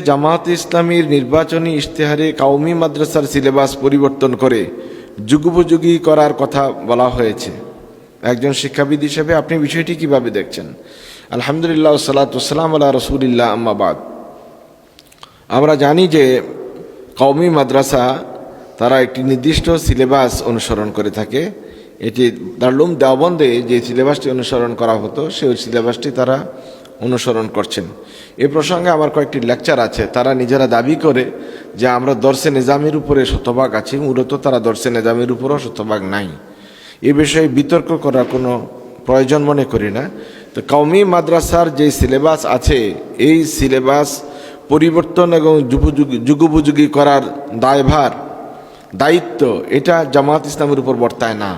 জামায়াতে ইসলামীর নির্বাচনী ইশতেহারে কওমি মাদ্রাসার সিলেবাস পরিবর্তন করে যুগোপযোগী করার কথা বলা হয়েছে। একজন শিক্ষাবিদ হিসেবে আপনি বিষয়টি কিভাবে দেখছেন? আলহামদুলিল্লাহ ওয়াসসালাতু ওয়াসসালামু আলা রাসূলিল্লাহ, আম্মা বাদ। আমরা জানি যে কওমি মাদ্রাসা তারা একটি নির্দিষ্ট সিলেবাস অনুসরণ করে থাকে। এটি দারুল দেওবন্দে যে সিলেবাসটি অনুসরণ করা হতো সেই সিলেবাসটি তারা অনুসরণ করছেন। এ প্রসঙ্গে আমার কয়েকটি লেকচার আছে। তারা নিজেরা দাবি করে যে আমরা দর্শে নিজামের উপরে শতভাগ আছি, মূলত তারা দর্শে নিজামের উপরেও শতভাগ নাই। এ বিষয়ে বিতর্ক করার কোনো প্রয়োজন মনে করি না। তো কওমি মাদ্রাসার যে সিলেবাস আছে এই সিলেবাস পরিবর্তন এবং যুগোপযোগী করার দায়িত্ব এটা জামাত ইসলামের উপর বর্তায় না।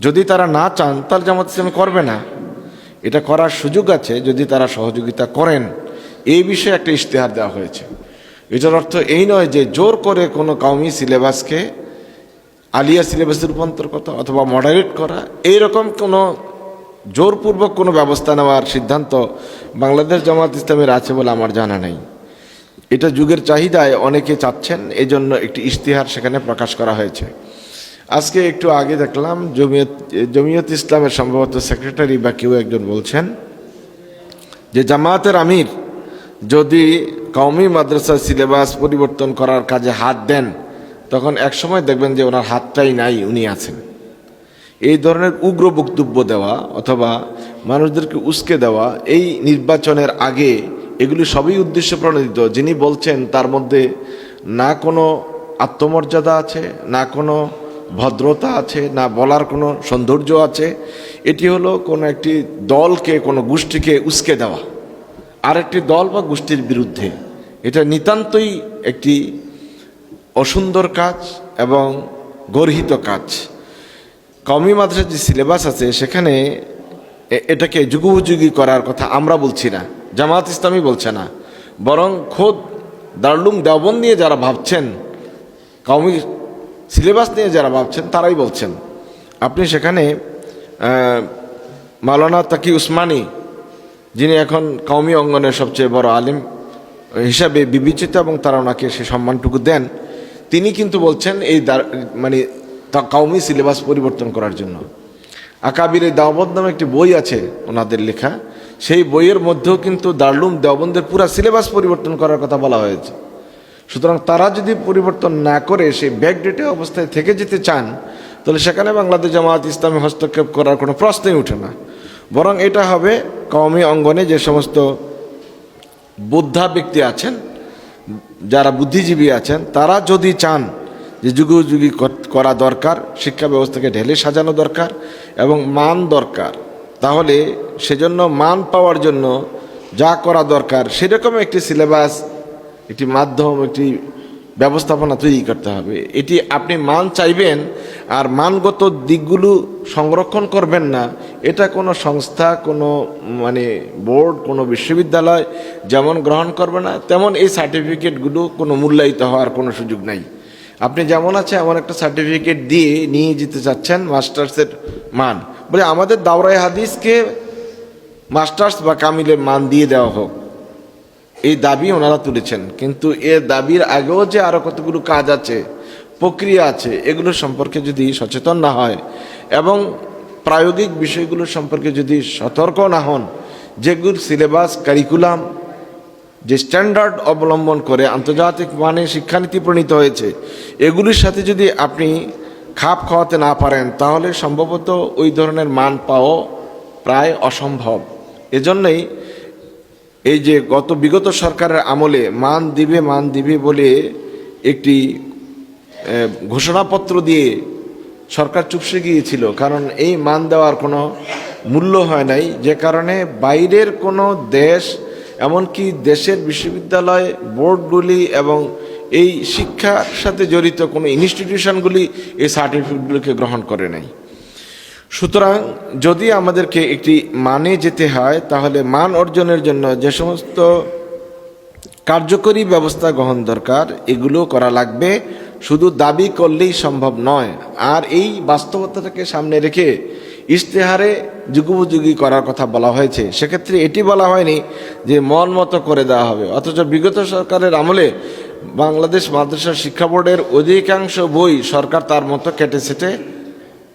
যদি তারা না চান তাহলে জামাত ইসলাম করবে না। এটা করার সুযোগ আছে যদি তারা সহযোগিতা করেন। এই বিষয়ে একটা ইশতেহার দেওয়া হয়েছে। এটার অর্থ এই নয় যে জোর করে কোনো কওমি সিলেবাসকে আলিয়া সিলেবাসে রূপান্তর করা অথবা মডারেট করা, এইরকম কোনো জোরপূর্বক কোনো ব্যবস্থা নেওয়ার সিদ্ধান্ত বাংলাদেশ জামাত ইসলামের আছে বলে আমার জানা নেই। এটা যুগের চাহিদায় অনেকে চাচ্ছেন, এই জন্য একটি ইশতেহার সেখানে প্রকাশ করা হয়েছে। আজকে একটু আগে দেখলাম জমিয়ত ইসলামের সম্ভবত সেক্রেটারি বা কেউ একজন বলছেন যে জামায়াতের আমির যদি কওমি মাদ্রাসার সিলেবাস পরিবর্তন করার কাজে হাত দেন তখন একসময় দেখবেন যে ওনার হাতটাই নাই, উনি আছেন। এই ধরনের উগ্র বক্তব্য দেওয়া অথবা মানুষদেরকে উস্কে দেওয়া এই নির্বাচনের আগে, এগুলি সবই উদ্দেশ্য প্রণোদিত। যিনি বলছেন তার মধ্যে না কোনো আত্মমর্যাদা আছে, না কোনো ভদ্রতা আছে, না বলার কোনো সৌন্দর্য আছে। এটি হলো কোনো একটি দলকে, কোনো গোষ্ঠীকে উস্কে দেওয়া আরেকটি দল বা গোষ্ঠীর বিরুদ্ধে। এটা নিতান্তই একটি অসুন্দর কাজ এবং গর্হিত কাজ। কওমি মাদ্রাসার যে সিলেবাস আছে সেখানে এটাকে যুগোপযোগী করার কথা আমরা বলছি না, জামায়াত ইসলামী বলছে না, বরং খোদ দারুল দেওবন্দ নিয়ে যারা ভাবছেন, কওমি সিলেবাস নিয়ে যারা ভাবছেন তারাই বলছেন। আপনি সেখানে মাওলানা তাকি উসমানী, যিনি এখন কওমি অঙ্গনের সবচেয়ে বড় আলিম হিসাবে বিবেচিত এবং তারা ওনাকে সে সম্মানটুকু দেন, তিনি কিন্তু বলছেন এই কওমি সিলেবাস পরিবর্তন করার জন্য। আকাবিরে দেওবন্দ নামে একটি বই আছে ওনাদের লেখা, সেই বইয়ের মধ্যেও কিন্তু দারুল দেওবন্দের পুরা সিলেবাস পরিবর্তন করার কথা বলা হয়েছে। সুতরাং তারা যদি পরিবর্তন না করে সেই ব্যাকডেটেড অবস্থায় থেকে যেতে চান তাহলে সেখানে বাংলাদেশ জামায়াত ইসলামী হস্তক্ষেপ করার কোনো প্রশ্নই ওঠে না। বরং এটা হবে কওমি অঙ্গনে যে সমস্ত বুদ্ধা ব্যক্তি আছেন, যারা বুদ্ধিজীবী আছেন, তারা যদি চান যে যুগোপযোগী করা দরকার, শিক্ষা ব্যবস্থাকে ঢেলে সাজানো দরকার এবং মান দরকার, তাহলে সেজন্য মান পাওয়ার জন্য যা করা দরকার সেরকম একটি সিলেবাস, একটি মাধ্যম, একটি ব্যবস্থাপনা তৈরি করতে হবে। এটি আপনি মান চাইবেন আর মানগত দিকগুলো সংরক্ষণ করবেন না, এটা কোনো সংস্থা, কোনো বোর্ড, কোনো বিশ্ববিদ্যালয় যেমন গ্রহণ করবে না, তেমন এই সার্টিফিকেটগুলো কোনো মূল্যায়িত হওয়ার কোনো সুযোগ নাই। আপনি যেমন আছে এমন একটা সার্টিফিকেট দিয়ে নিয়ে যেতে চাচ্ছেন মাস্টার্সের মান, বলে আমাদের দাওরায়ে হাদিসকে মাস্টার্স বা কামিলের মান দিয়ে দেওয়া হোক, এই দাবি ওনারা তুলেছেন। কিন্তু এর দাবির আগেও যে আরো কতগুলো কাজ আছে, প্রক্রিয়া আছে, এগুলো সম্পর্কে যদি সচেতন না হয় এবং প্রায়োগিক বিষয়গুলো সম্পর্কে যদি সতর্ক না হন, যেগুলো সিলেবাস, কারিকুলাম যে স্ট্যান্ডার্ড অবলম্বন করে আন্তর্জাতিক মানে শিক্ষানীতি প্রণীত হয়েছে, এগুলির সাথে যদি আপনি খাপ খাওয়াতে না পারেন তাহলে সম্ভবত ওই ধরনের মান পাওয়া প্রায় অসম্ভব। এজন্যই এই যে বিগত সরকারের আমলে মান দিবে বলে একটি ঘোষণাপত্র দিয়ে সরকার চুপসে গিয়েছিল, কারণ এই মান দেওয়ার কোনো মূল্য হয় নাই, যে কারণে বাইরের কোনো দেশ, এমনকি দেশের বিশ্ববিদ্যালয় বোর্ডগুলি এবং এই শিক্ষার সাথে জড়িত কোনো ইনস্টিটিউশনগুলি এই সার্টিফিকেটগুলোকে গ্রহণ করে নাই। সুতরাং যদি আমাদেরকে একটি মানে যেতে হয় তাহলে মান অর্জনের জন্য যে সমস্ত কার্যকরী ব্যবস্থা গ্রহণ দরকার এগুলো করা লাগবে, শুধু দাবি করলেই সম্ভব নয়। আর এই বাস্তবতাটাকে সামনে রেখে ইশতেহারে যুগোপযোগী করার কথা বলা হয়েছে। সেক্ষেত্রে এটি বলা হয়নি যে মন মতো করে দেওয়া হবে। অথচ বিগত সরকারের আমলে বাংলাদেশ মাদ্রাসা শিক্ষা বোর্ডের অধিকাংশ বই সরকার তার মতো কেটে সেটে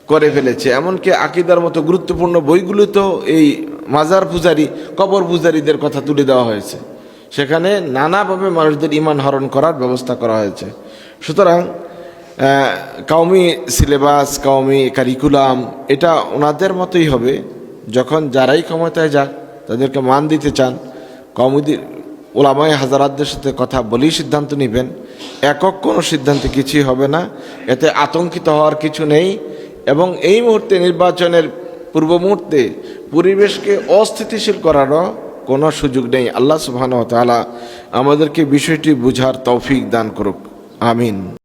করে ফেলেছে। এমনকি আকীদার মতো গুরুত্বপূর্ণ বইগুলো তো এই মাজার পূজারী, কবর পূজারীদের কথা তুলে দেওয়া হয়েছে। সেখানে নানাভাবে মানুষদের ঈমান হরণ করার ব্যবস্থা করা হয়েছে। সুতরাং কওমি সিলেবাস, কওমি কারিকুলাম এটা ওনাদের মতোই হবে। যখন যারাই ক্ষমতায় যাক তাদেরকে মান দিতে চান, কওমিদের ওলামায়ে হাজারাতদের সাথে কথা বলেই সিদ্ধান্ত নেবেন। একক কোনো সিদ্ধান্তে কিছুই হবে না, এতে আতঙ্কিত হওয়ার কিছু নেই। এবং এই মুহূর্তে নির্বাচনের পূর্ব মুহূর্তে পরিবেশকে অস্থিতিশীল করারও কোনো সুযোগ নেই। আল্লাহ সুবহানাহু ওয়া তাআলা আমাদেরকে বিষয়টি বুঝার তৌফিক দান করুক। আমিন।